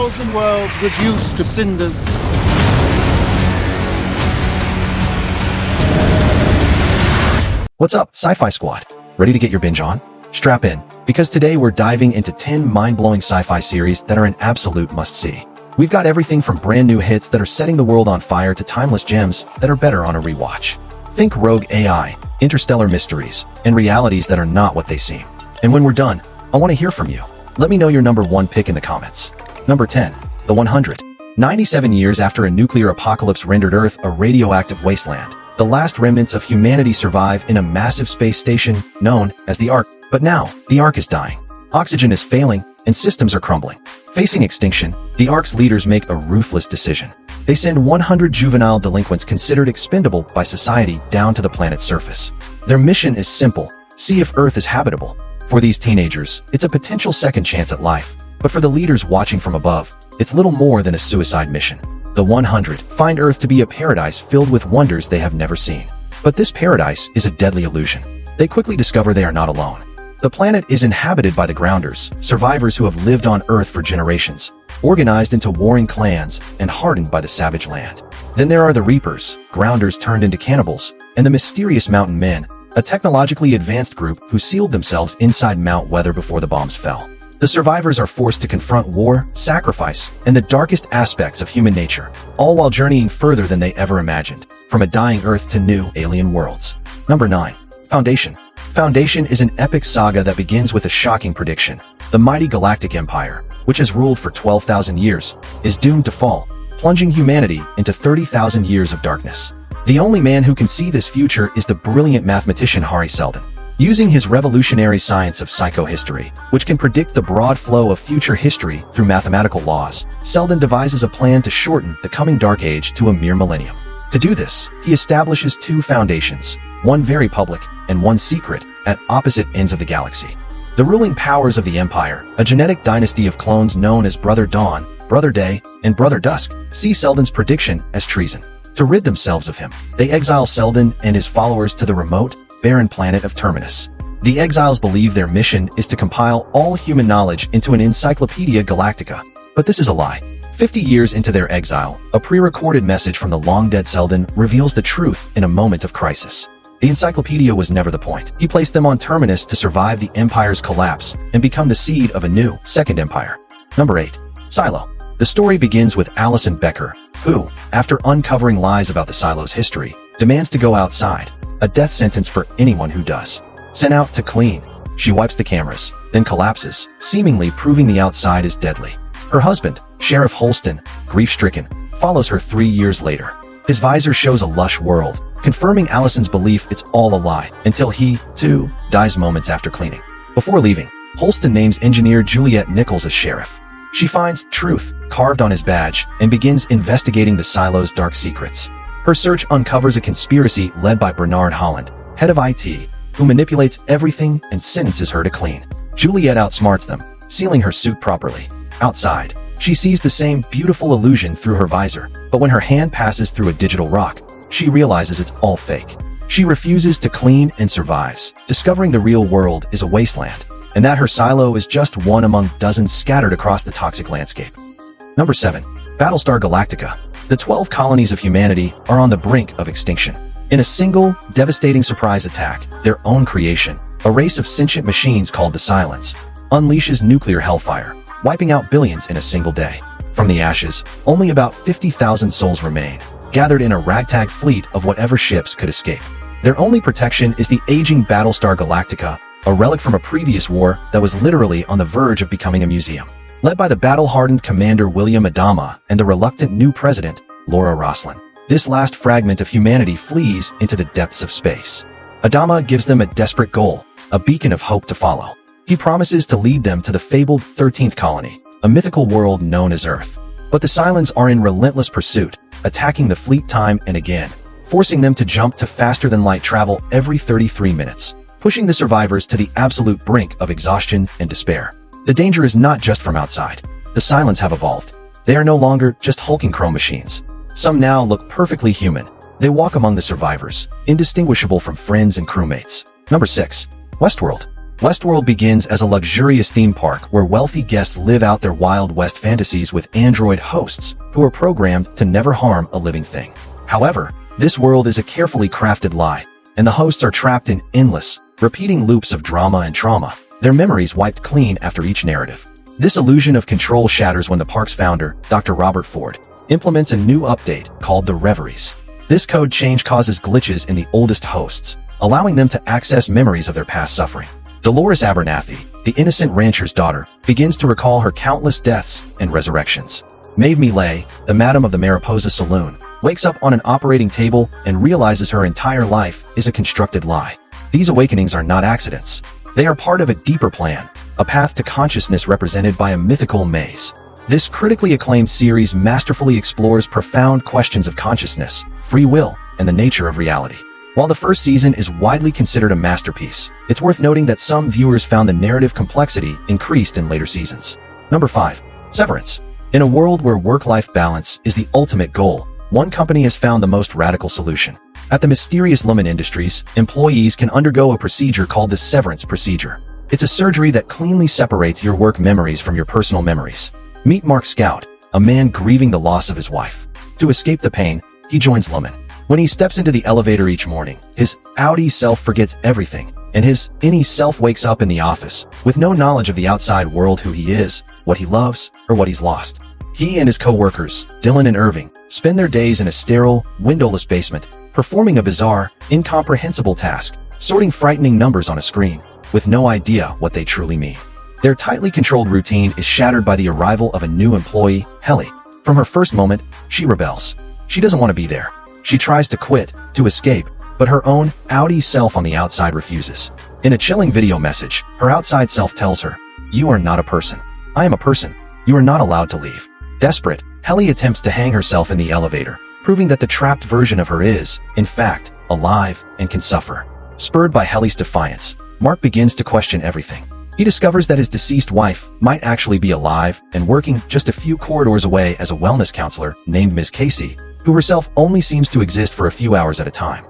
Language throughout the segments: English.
1,000 worlds reduced to cinders. What's up, Sci-Fi Squad? Ready to get your binge on? Strap in, because today we're diving into 10 mind-blowing sci-fi series that are an absolute must-see. We've got everything from brand new hits that are setting the world on fire to timeless gems that are better on a rewatch. Think rogue AI, interstellar mysteries, and realities that are not what they seem. And when we're done, I want to hear from you. Let me know your number one pick in the comments. Number 10. The 100. 97 years after a nuclear apocalypse rendered Earth a radioactive wasteland, the last remnants of humanity survive in a massive space station known as the Ark. But now, the Ark is dying. Oxygen is failing, and systems are crumbling. Facing extinction, the Ark's leaders make a ruthless decision. They send 100 juvenile delinquents considered expendable by society down to the planet's surface. Their mission is simple: see if Earth is habitable. For these teenagers, it's a potential second chance at life. But for the leaders watching from above, it's little more than a suicide mission. The 100 find Earth to be a paradise filled with wonders they have never seen. But this paradise is a deadly illusion. They quickly discover they are not alone. The planet is inhabited by the Grounders, survivors who have lived on Earth for generations, organized into warring clans and hardened by the savage land. Then there are the Reapers, Grounders turned into cannibals, and the mysterious Mountain Men, a technologically advanced group who sealed themselves inside Mount Weather before the bombs fell. The survivors are forced to confront war, sacrifice, and the darkest aspects of human nature, all while journeying further than they ever imagined, from a dying Earth to new alien worlds. Number 9. Foundation. Foundation is an epic saga that begins with a shocking prediction. The mighty galactic empire, which has ruled for 12,000 years, is doomed to fall, plunging humanity into 30,000 years of darkness. The only man who can see this future is the brilliant mathematician Hari Seldon. Using his revolutionary science of psychohistory, which can predict the broad flow of future history through mathematical laws, Seldon devises a plan to shorten the coming Dark Age to a mere millennium. To do this, he establishes two foundations, one very public and one secret, at opposite ends of the galaxy. The ruling powers of the Empire, a genetic dynasty of clones known as Brother Dawn, Brother Day, and Brother Dusk, see Seldon's prediction as treason. To rid themselves of him, they exile Seldon and his followers to the remote, barren planet of Terminus. The exiles believe their mission is to compile all human knowledge into an Encyclopedia Galactica. But this is a lie. 50 years into their exile, a pre-recorded message from the long-dead Seldon reveals the truth in a moment of crisis. The encyclopedia was never the point. He placed them on Terminus to survive the Empire's collapse and become the seed of a new, second empire. Number 8. Silo. The story begins with Alison Becker, who, after uncovering lies about the Silo's history, demands to go outside, a death sentence for anyone who does. Sent out to clean, she wipes the cameras, then collapses, seemingly proving the outside is deadly. Her husband, Sheriff Holston, grief-stricken, follows her 3 years later. His visor shows a lush world, confirming Alison's belief it's all a lie, until he, too, dies moments after cleaning. Before leaving, Holston names engineer Juliet Nichols as sheriff. She finds truth carved on his badge and begins investigating the Silo's dark secrets. Her search uncovers a conspiracy led by Bernard Holland, head of IT, who manipulates everything and sentences her to clean. Juliet outsmarts them, sealing her suit properly. Outside, she sees the same beautiful illusion through her visor, but when her hand passes through a digital rock, she realizes it's all fake. She refuses to clean and survives, discovering the real world is a wasteland, and that her silo is just one among dozens scattered across the toxic landscape. Number 7. Battlestar Galactica. The 12 colonies of humanity are on the brink of extinction. In a single, devastating surprise attack, their own creation, a race of sentient machines called the Silence, unleashes nuclear hellfire, wiping out billions in a single day. From the ashes, only about 50,000 souls remain, gathered in a ragtag fleet of whatever ships could escape. Their only protection is the aging Battlestar Galactica, a relic from a previous war that was literally on the verge of becoming a museum. Led by the battle-hardened Commander William Adama and the reluctant new president, Laura Roslin, this last fragment of humanity flees into the depths of space. Adama gives them a desperate goal, a beacon of hope to follow. He promises to lead them to the fabled 13th colony, a mythical world known as Earth. But the Cylons are in relentless pursuit, attacking the fleet time and again, forcing them to jump to faster-than-light travel every 33 minutes, pushing the survivors to the absolute brink of exhaustion and despair. The danger is not just from outside. The Cylons have evolved. They are no longer just hulking chrome machines. Some now look perfectly human. They walk among the survivors, indistinguishable from friends and crewmates. Number 6. Westworld. Westworld begins as a luxurious theme park where wealthy guests live out their Wild West fantasies with android hosts who are programmed to never harm a living thing. However, this world is a carefully crafted lie, and the hosts are trapped in endless, repeating loops of drama and trauma, their memories wiped clean after each narrative. This illusion of control shatters when the park's founder, Dr. Robert Ford, implements a new update called the Reveries. This code change causes glitches in the oldest hosts, allowing them to access memories of their past suffering. Dolores Abernathy, the innocent rancher's daughter, begins to recall her countless deaths and resurrections. Maeve Millet, the madam of the Mariposa Saloon, wakes up on an operating table and realizes her entire life is a constructed lie. These awakenings are not accidents. They are part of a deeper plan, a path to consciousness represented by a mythical maze. This critically acclaimed series masterfully explores profound questions of consciousness, free will, and the nature of reality. While the first season is widely considered a masterpiece, it's worth noting that some viewers found the narrative complexity increased in later seasons. Number 5. Severance. In a world where work-life balance is the ultimate goal, one company has found the most radical solution. At the mysterious Lumen Industries, employees can undergo a procedure called the severance procedure. It's a surgery that cleanly separates your work memories from your personal memories. Meet Mark Scout, a man grieving the loss of his wife. To escape the pain, he joins Lumen. When he steps into the elevator each morning, his outie self forgets everything, and his innie self wakes up in the office with no knowledge of the outside world, who he is, what he loves, or what he's lost. He and his co-workers, Dylan and Irving, spend their days in a sterile, windowless basement, performing a bizarre, incomprehensible task, sorting frightening numbers on a screen, with no idea what they truly mean. Their tightly controlled routine is shattered by the arrival of a new employee, Helly. From her first moment, she rebels. She doesn't want to be there. She tries to quit, to escape, but her own outie self on the outside refuses. In a chilling video message, her outside self tells her, "You are not a person. I am a person. You are not allowed to leave." Desperate, Helly attempts to hang herself in the elevator, proving that the trapped version of her is, in fact, alive and can suffer. Spurred by Helly's defiance, Mark begins to question everything. He discovers that his deceased wife might actually be alive and working just a few corridors away as a wellness counselor named Ms. Casey, who herself only seems to exist for a few hours at a time.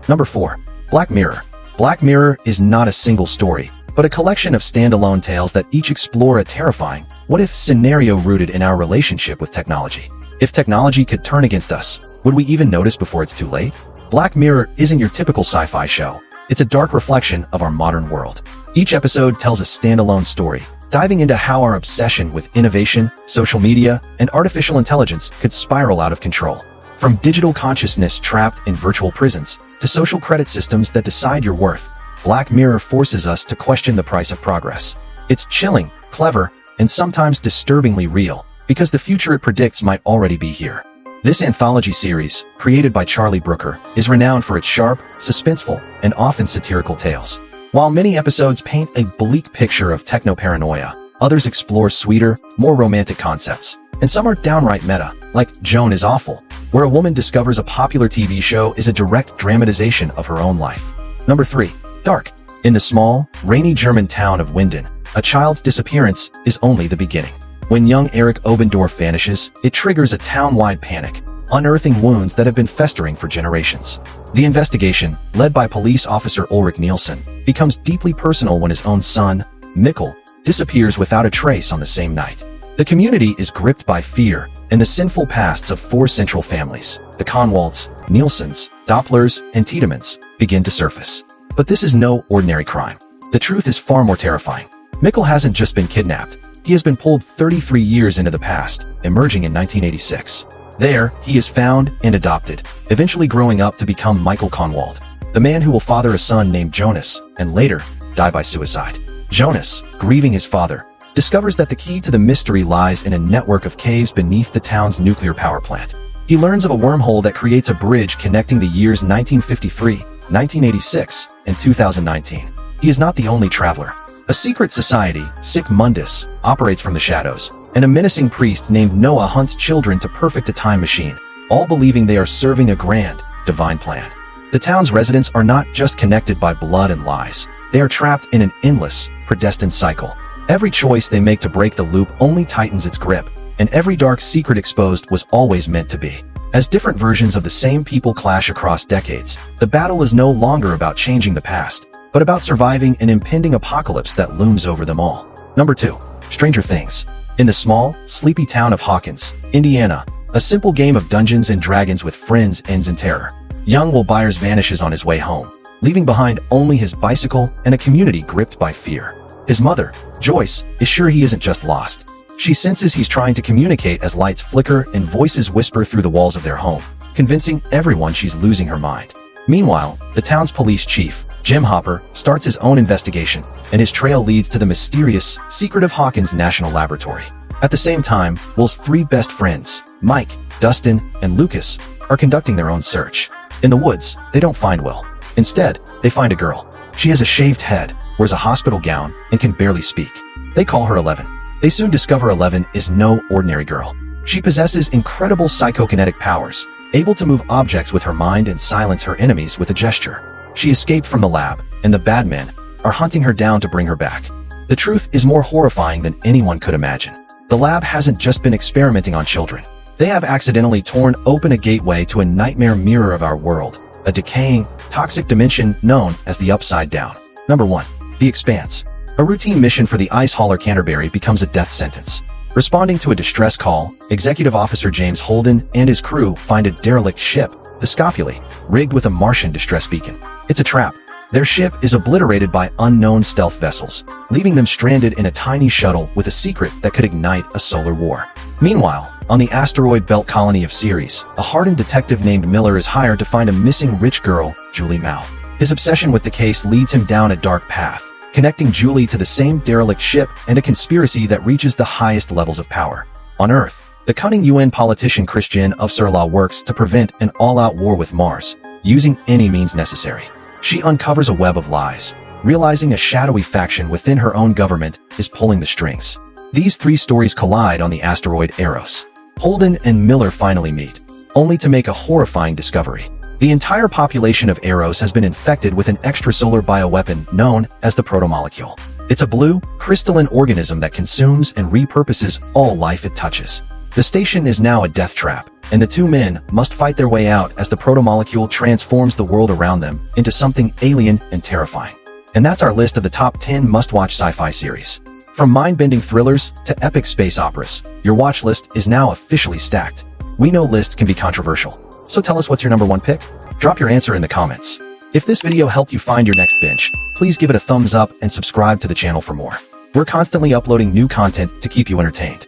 Number 4. Black Mirror. Black Mirror is not a single story, but a collection of standalone tales that each explore a terrifying, what-if scenario rooted in our relationship with technology. If technology could turn against us, would we even notice before it's too late? Black Mirror isn't your typical sci-fi show. It's a dark reflection of our modern world. Each episode tells a standalone story, diving into how our obsession with innovation, social media, and artificial intelligence could spiral out of control. From digital consciousness trapped in virtual prisons to social credit systems that decide your worth, Black Mirror forces us to question the price of progress. It's chilling, clever, and sometimes disturbingly real, because the future it predicts might already be here. This anthology series, created by Charlie Brooker, is renowned for its sharp, suspenseful, and often satirical tales. While many episodes paint a bleak picture of techno-paranoia, others explore sweeter, more romantic concepts. And some are downright meta, like Joan is Awful, where a woman discovers a popular TV show is a direct dramatization of her own life. Number 3. Dark. In the small, rainy German town of Winden, a child's disappearance is only the beginning. When young Eric Obendorf vanishes, it triggers a town-wide panic, unearthing wounds that have been festering for generations. The investigation, led by police officer Ulrich Nielsen, becomes deeply personal when his own son, Mikkel, disappears without a trace on the same night. The community is gripped by fear, and the sinful pasts of 4 central families, the Conwalds, Nielsens, Dopplers, and Tiedemans, begin to surface. But this is no ordinary crime. The truth is far more terrifying. Mikkel hasn't just been kidnapped. He has been pulled 33 years into the past, emerging in 1986. There, he is found and adopted, eventually growing up to become Michael Conwald, the man who will father a son named Jonas, and later, die by suicide. Jonas, grieving his father, discovers that the key to the mystery lies in a network of caves beneath the town's nuclear power plant. He learns of a wormhole that creates a bridge connecting the years 1953, 1986, and 2019. He is not the only traveler. A secret society, Sic Mundus, operates from the shadows, and a menacing priest named Noah hunts children to perfect a time machine, all believing they are serving a grand, divine plan. The town's residents are not just connected by blood and lies. They are trapped in an endless, predestined cycle. Every choice they make to break the loop only tightens its grip, and every dark secret exposed was always meant to be. As different versions of the same people clash across decades, the battle is no longer about changing the past. but about surviving an impending apocalypse that looms over them all. Number 2. Stranger Things. In the small, sleepy town of Hawkins, Indiana, a simple game of Dungeons and Dragons with friends ends in terror. Young Will Byers vanishes on his way home, leaving behind only his bicycle and a community gripped by fear. His mother, Joyce, is sure he isn't just lost. She senses he's trying to communicate as lights flicker and voices whisper through the walls of their home, convincing everyone she's losing her mind. Meanwhile, the town's police chief, Jim Hopper, starts his own investigation, and his trail leads to the mysterious, secretive Hawkins National Laboratory. At the same time, Will's 3 best friends, Mike, Dustin, and Lucas, are conducting their own search. In the woods, they don't find Will. Instead, they find a girl. She has a shaved head, wears a hospital gown, and can barely speak. They call her 11. They soon discover 11 is no ordinary girl. She possesses incredible psychokinetic powers, able to move objects with her mind and silence her enemies with a gesture. She escaped from the lab, and the bad men are hunting her down to bring her back. The truth is more horrifying than anyone could imagine. The lab hasn't just been experimenting on children. They have accidentally torn open a gateway to a nightmare mirror of our world, a decaying, toxic dimension known as the Upside Down. Number 1. The Expanse. A routine mission for the ice hauler Canterbury becomes a death sentence. Responding to a distress call, Executive Officer James Holden and his crew find a derelict ship, the Scopuli, rigged with a Martian distress beacon. It's a trap. Their ship is obliterated by unknown stealth vessels, leaving them stranded in a tiny shuttle with a secret that could ignite a solar war. Meanwhile, on the asteroid belt colony of Ceres, a hardened detective named Miller is hired to find a missing rich girl, Julie Mao. His obsession with the case leads him down a dark path, connecting Julie to the same derelict ship and a conspiracy that reaches the highest levels of power. On Earth, the cunning UN politician Christiane Ufsurla works to prevent an all-out war with Mars, using any means necessary. She uncovers a web of lies, realizing a shadowy faction within her own government is pulling the strings. These 3 stories collide on the asteroid Eros. Holden and Miller finally meet, only to make a horrifying discovery. The entire population of Eros has been infected with an extrasolar bioweapon known as the protomolecule. It's a blue, crystalline organism that consumes and repurposes all life it touches. The station is now a death trap, and the 2 men must fight their way out as the protomolecule transforms the world around them into something alien and terrifying. And that's our list of the top 10 must-watch sci-fi series. From mind-bending thrillers to epic space operas, your watch list is now officially stacked. We know lists can be controversial, so tell us what's your number 1 pick? Drop your answer in the comments. If this video helped you find your next binge, please give it a thumbs up and subscribe to the channel for more. We're constantly uploading new content to keep you entertained.